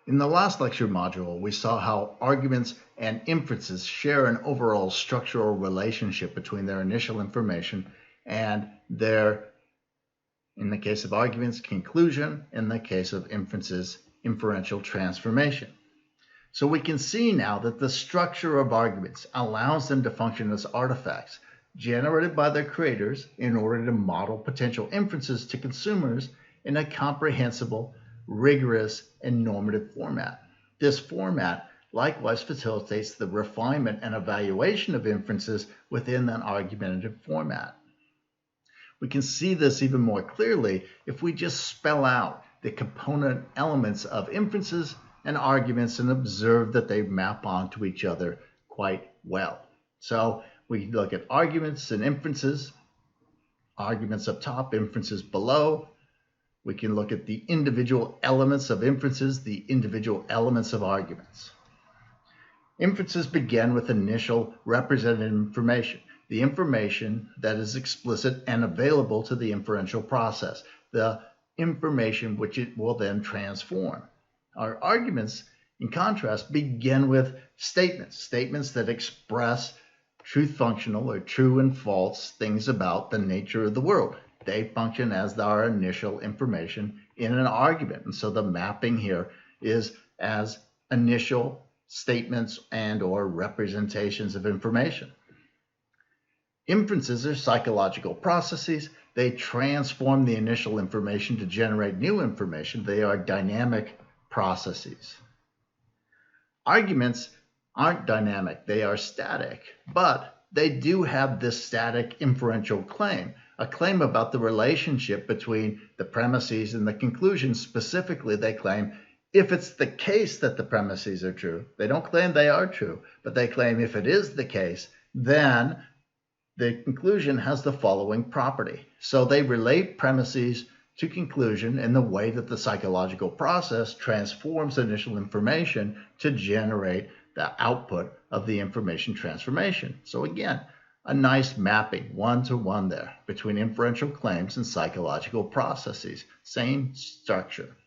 In the last lecture module, we saw how arguments and inferences share an overall structural relationship between their initial information and their, in the case of arguments, conclusion, in the case of inferences, inferential transformation. So we can see now that the structure of arguments allows them to function as artifacts generated by their creators in order to model potential inferences to consumers in a comprehensible, rigorous, and normative format. This format likewise facilitates the refinement and evaluation of inferences within an argumentative format. We can see this even more clearly if we just spell out the component elements of inferences and arguments and observe that they map onto each other quite well. So we look at arguments and inferences, arguments up top, inferences below. We can look at the individual elements of inferences, the individual elements of arguments. Inferences begin with initial represented information, the information that is explicit and available to the inferential process, the information which it will then transform. Our arguments, in contrast, begin with statements that express truth functional or true and false things about the nature of the world. They function as our initial information in an argument. And so the mapping here is as initial statements and or representations of information. Inferences are psychological processes. They transform the initial information to generate new information. They are dynamic processes. Arguments aren't dynamic, they are static, but they do have this static inferential claim, a claim about the relationship between the premises and the conclusion. Specifically, they claim if it's the case that the premises are true, they don't claim they are true, but they claim if it is the case, then the conclusion has the following property. So they relate premises to conclusion in the way that the psychological process transforms initial information to generate the output of the information transformation. So again, a nice mapping, one-to-one there, between inferential claims and psychological processes. Same structure.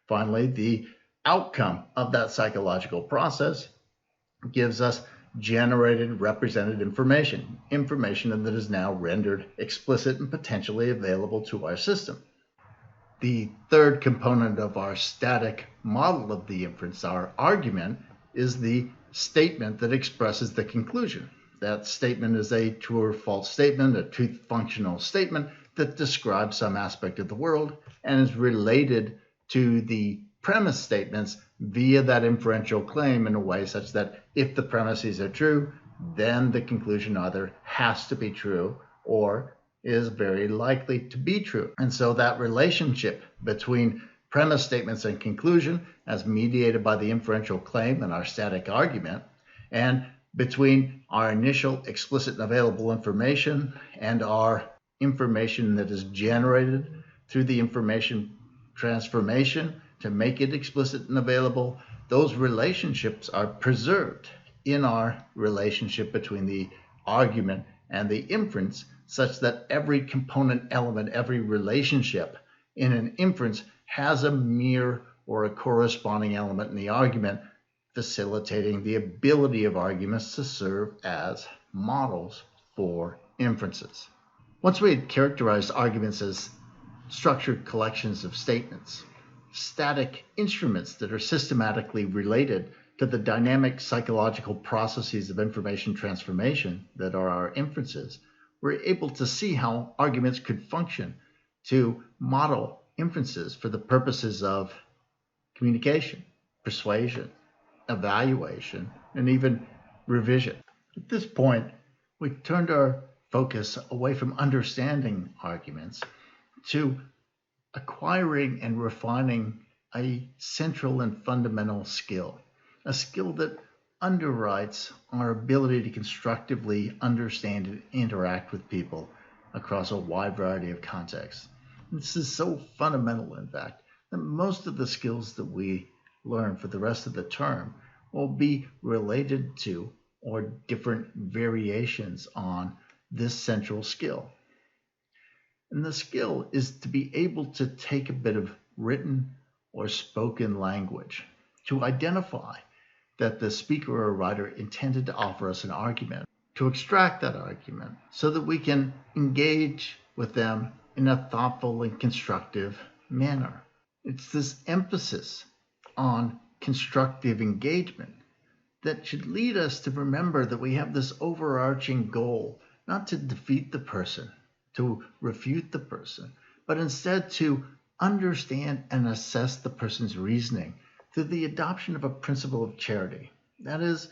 Finally, the outcome of that psychological process gives us generated represented information that is now rendered explicit and potentially available to our system. The third component of our static model of the inference, our argument, is the statement that expresses the conclusion. That statement is a true or false statement, a truth functional statement that describes some aspect of the world and is related to the premise statements via that inferential claim in a way such that if the premises are true, then the conclusion either has to be true or is very likely to be true. And so that relationship between premise statements and conclusion, as mediated by the inferential claim and our static argument, and between our initial explicit and available information and our information that is generated through the information transformation to make it explicit and available, those relationships are preserved in our relationship between the argument and the inference, such that every component element, every relationship in an inference has a mirror or a corresponding element in the argument, facilitating the ability of arguments to serve as models for inferences. Once we had characterized arguments as structured collections of statements, static instruments that are systematically related to the dynamic psychological processes of information transformation that are our inferences, we're able to see how arguments could function to model inferences for the purposes of communication, persuasion, evaluation, and even revision. At this point, we turned our focus away from understanding arguments to acquiring and refining a central and fundamental skill, a skill that underwrites our ability to constructively understand and interact with people across a wide variety of contexts. This is so fundamental, in fact, that most of the skills that we learn for the rest of the term will be related to or different variations on this central skill. And the skill is to be able to take a bit of written or spoken language to identify that the speaker or writer intended to offer us an argument, to extract that argument so that we can engage with them in a thoughtful and constructive manner. It's this emphasis on constructive engagement that should lead us to remember that we have this overarching goal, not to defeat the person, to refute the person, but instead to understand and assess the person's reasoning through the adoption of a principle of charity. That is,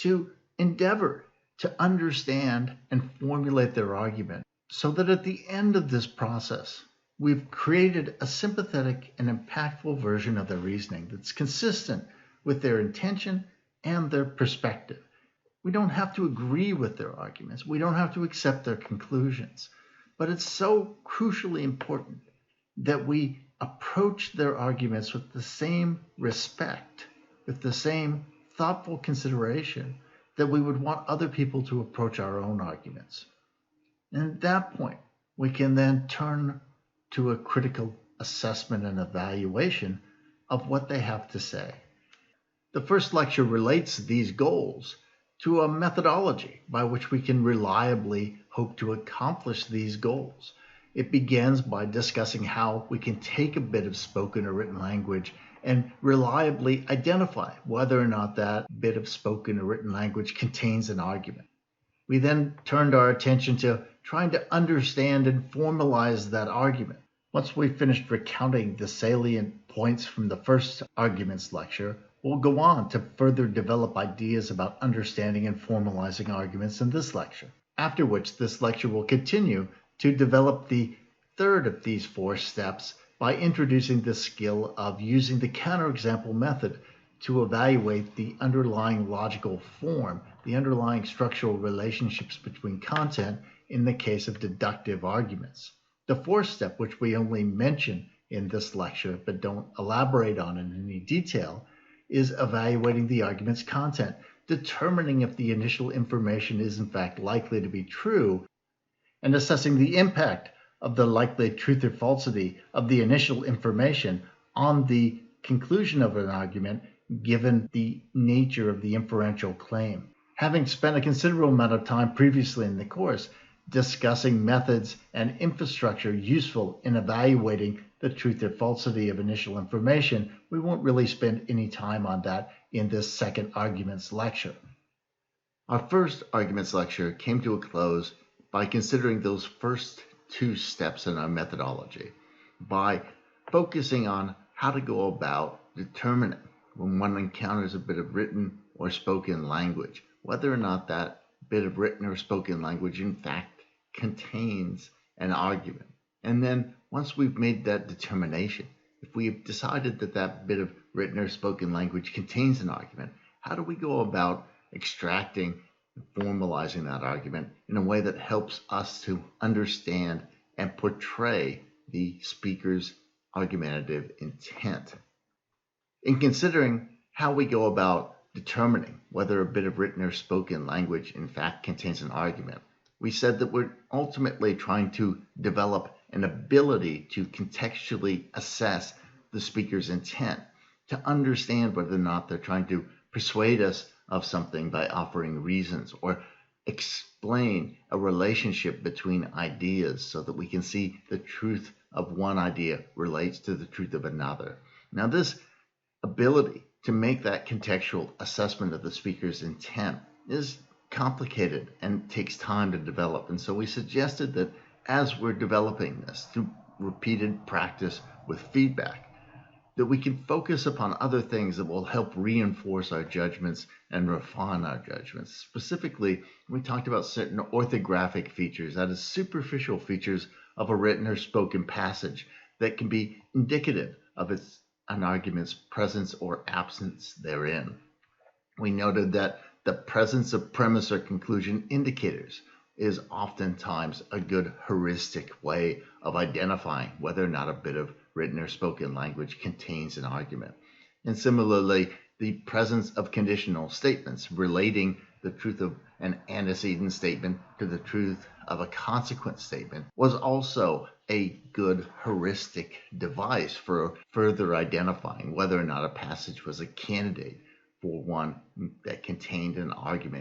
to endeavor to understand and formulate their argument so that at the end of this process, we've created a sympathetic and impactful version of their reasoning that's consistent with their intention and their perspective. We don't have to agree with their arguments. We don't have to accept their conclusions. But it's so crucially important that we approach their arguments with the same respect, with the same thoughtful consideration that we would want other people to approach our own arguments. And at that point, we can then turn to a critical assessment and evaluation of what they have to say. The first lecture relates these goals to a methodology by which we can reliably hope to accomplish these goals. It begins by discussing how we can take a bit of spoken or written language and reliably identify whether or not that bit of spoken or written language contains an argument. We then turned our attention to trying to understand and formalize that argument. Once we've finished recounting the salient points from the first arguments lecture, we'll go on to further develop ideas about understanding and formalizing arguments in this lecture. After which, this lecture will continue to develop the third of these 4 steps by introducing the skill of using the counterexample method to evaluate the underlying logical form, the underlying structural relationships between content in the case of deductive arguments. The 4th step, which we only mention in this lecture but don't elaborate on in any detail, is evaluating the argument's content, determining if the initial information is in fact likely to be true, and assessing the impact of the likely truth or falsity of the initial information on the conclusion of an argument given the nature of the inferential claim. Having spent a considerable amount of time previously in the course discussing methods and infrastructure useful in evaluating the truth or falsity of initial information, we won't really spend any time on that in this second arguments lecture. Our first arguments lecture came to a close by considering those first 2 steps in our methodology, by focusing on how to go about determining when one encounters a bit of written or spoken language, whether or not that bit of written or spoken language in fact contains an argument. And then once we've made that determination, if we've decided that that bit of written or spoken language contains an argument, how do we go about extracting and formalizing that argument in a way that helps us to understand and portray the speaker's argumentative intent? In considering how we go about determining whether a bit of written or spoken language in fact contains an argument, we said that we're ultimately trying to develop an ability to contextually assess the speaker's intent, to understand whether or not they're trying to persuade us of something by offering reasons or explain a relationship between ideas so that we can see the truth of one idea relates to the truth of another. Now, this ability to make that contextual assessment of the speaker's intent is complicated and takes time to develop. And so we suggested that as we're developing this through repeated practice with feedback, that we can focus upon other things that will help reinforce our judgments and refine our judgments. Specifically, we talked about certain orthographic features, that is, superficial features of a written or spoken passage that can be indicative of an argument's presence or absence therein. We noted that the presence of premise or conclusion indicators is oftentimes a good heuristic way of identifying whether or not a bit of written or spoken language contains an argument. And similarly, the presence of conditional statements relating the truth of an antecedent statement to the truth of a consequent statement was also a good heuristic device for further identifying whether or not a passage was a candidate for one that contained an argument